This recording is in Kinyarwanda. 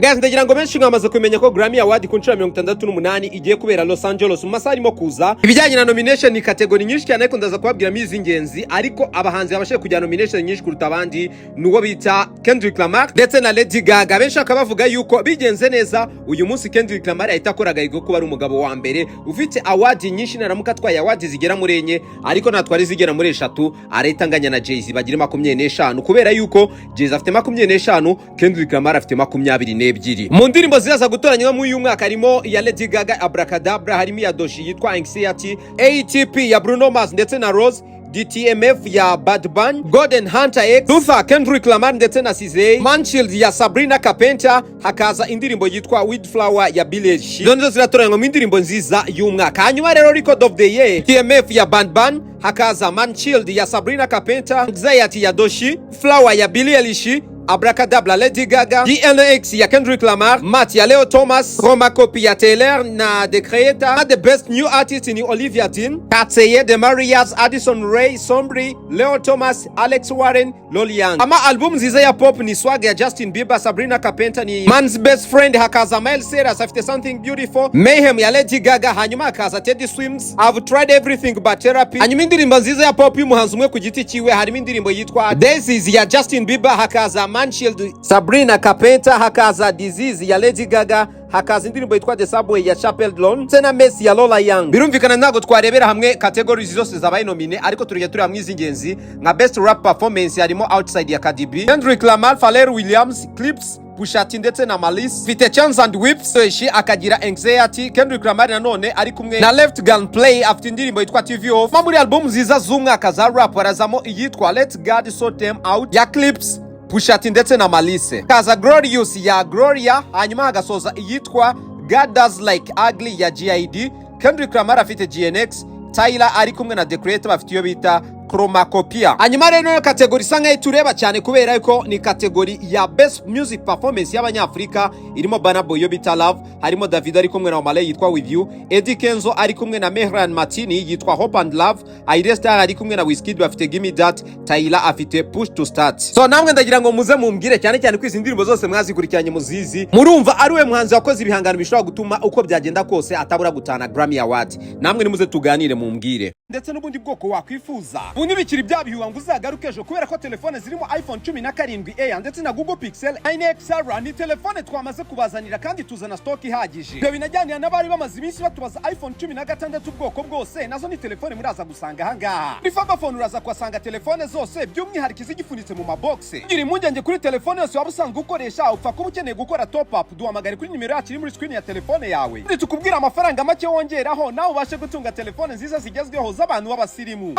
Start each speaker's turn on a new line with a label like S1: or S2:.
S1: Guys, ndagira ngo benshi mwamaze kumenya ko Grammy Award ku nshuro 68 igiye kubera Los Angeles mu masaha arimo kuza. Ibijyanye na nomination ni category nyinshi cyane ariko ndaza kubabwira mizi ingenzi, ariko abahanzi babashe kujya nomination nyinshi kuruta abandi nuwo bita Kendrick Lamar ndetse na Lady Gaga. Benshi akabavuga yuko bigenze neza uyu munsi Kendrick Lamar ahita akora gahigo kuba ari umugabo wa mbere ufite award nyinshi, naramuka atwaye award zigera muri enye ariko natwari zigera muri 3 arahita anganya na Jay-Z bagira 25 kubera yuko Jay-Z afite 25 Kendrick Lamar afite 20 ebyiri. Mu ndirimbo ziraza gutoranywa mu uyu mwaka harimo ya Lady Gaga Abracadabra, harimo ya Doshi yitwa Anxiety, ATP ya Bruno Mars ndetse na Rose, DTMF ya Bad Bunny, Golden Hunter X, Luther, Kendrick Lamar ndetse na Cizay, Manshield ya Sabrina Carpenter, hakaza indirimbo yitwa Wildflower ya Billie Eilish. Izo ziratoranywa mu indirimbo nziza y'umwaka. Hanyuma rero Record of the Year, DTMF ya Bad Bunny, hakaza Manshield ya Sabrina Carpenter, Anxiety ya Doshi, Flower ya Billie Eilish, Abracadabra Lady Gaga, DNX ya Kendrick Lamar, Matt ya Leo Thomas, Chroma Copy ya Taylor na The Creator. The Best New Artist ni Olivia Dean, Katseye, The Marias, Addison Rae, Sombri, Leo Thomas, Alex Warren, Loli Young. Ama album nziza ya pop ni Swag ya Justin Bieber, Sabrina Carpenter ni Man's Best Friend, hakaza Miles Cyrus afite Something Beautiful, Mayhem ya Lady Gaga, hanyuma hakaza Teddy Swims, I've Tried Everything But Therapy. Hanyuma indirimbo nziza ya pop y'umuhanzi umwe ku giti ciwe harimo indirimbo yitwa Daisies ya Justin Bieber, hakaza Manshield, Sabrina Carpenter, hakaza Disease ya Lady Gaga, hakaza indirimbo yitwa The Subway ya Chappell Lon, Sena Messi ya Lola Young. Birumvikana ntago twarebera hamwe categories zose zabaye nomine, ariko turiye turi hamwe izingenzi nka Best Rap Performance harimo Outside ya Cardi B, Kendrick Lamar, Pharrell Williams, Clips, Pusha T ndetse na Malice, Fite Chance and Whips, Doshi akagira Anxiety. Kendrick Lamar nanone ari kumwe na Left Gun Play afite indirimbo yitwa TV Off. Muri album nziza z'umwaka za rap barazamo iyitwa Let God Sort Them Out ya Clips, Pusha T ndetse na Malice, kaza Glorious ya Gloria, hanyuma hagasoza iyitwa God Does Like Ugly ya GID. Kendrick Lamar afite GNX, Tyler ari kumwe na The Creator bafite iyo bita Chroma Copy. Hanyuma rero category sanga tureba cyane kubera yuko ni category ya Best Music Performance y'Abanyafrika, irimo Burna Boy yo bita Love, harimo David ari kumwe na Omale yitwa With You, Eddie Kenzo ari kumwe na Mehran Martini yitwa Hope and Love, Aire Star ari kumwe na Wizkid bafite Gimme That, Tyler afite Push to Start. So namwe ndagira ngo muze mumbwire cyane cyane kwizi indirimbo zose mwazikurikiranye muzizi, murumva ari we muhanzi wakoze ibihangano bishobora gutuma uko byagenda kose atabura gutana Grammy Award. Namwe nimuze tuganire mumbwire ndetse n'ubundi bwoko wakwifuza. Ubundi bikiri byabihuwa ngo uzagaruke ejo kubera ko telefone zirimo iPhone 17 ndetse na Google Pixel 9 XR ni telefone twamaze kubazanira kandi tuzana stock ihagije. Byo binajyanira n'abari bamaze iminsi batubaza iPhone 16 ubwoko bwose, nazo ni telefone muraza gusanga hangaha. Ni Faberphone uraza kwasanga telefone zose by'umwihariko izigifunitse mu mabox. Ngira impungenge kuri telefone yose waba usanga ukoresha, upfa kuba ukeneye gukora top up, duhamagare kuri nimero yacu iri muri screen ya telefone yawe. Ndi tukubwira amafaranga make wongeraho nawe ubashe gutunga telefone nziza zigezweho z'abantu b'abasirimu.